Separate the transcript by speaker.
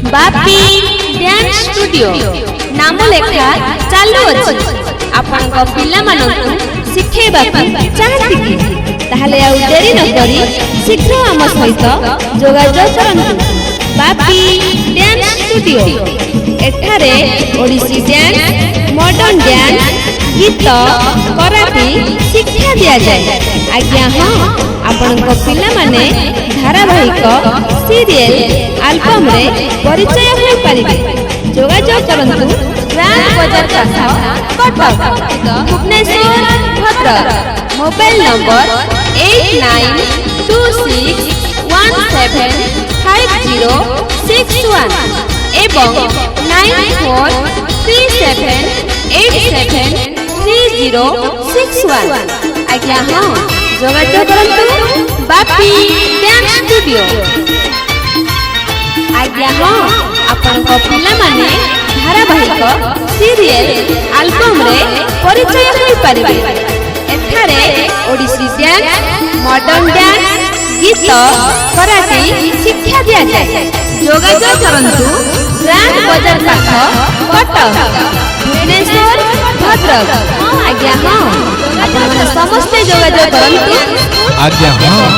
Speaker 1: Bapi dance studio नाम लेखा चालू अछि। आपनक पिला मानकु सिखेबा चाहती कि ताहले आ देरी न करी शीघ्र आम सहित जोगाजोग करंतु। बापी डांस स्टूडियो एठारे ओडिसी डांस, मॉडर्न डांस, गीत, कराटे शिक्षा दिया जाए। आज्ञा हां, आपनक पिला माने धारावाहिक, सीरियल, एल्बम रे परिचय होई परिबे। जोगाजोग करंतु ग्रांड बाजार पास कटक, भुवनेश्वर, भद्रक। मोबाइल नंबर 8926175061 एवं 9437873061। आज्ञा हां, जोगाजोग करंतु बापी डांस स्टूडियो। आज्ञा हां, आपनक पिला माने धारावाहिक, सीरियल, एल्बम रे परिचय होई परिबे। एठारे ओडिसी डांस, मॉडर्न डांस, गीत, कराटे शिक्षा दिया जाए। जोगाजोग करंतु ग्रांड बाजार पास कटक, भुवनेश्वर, भद्रक। आज्ञा हां, आपण समस्त जोगाजोग करंतु।
Speaker 2: आज्ञा हां।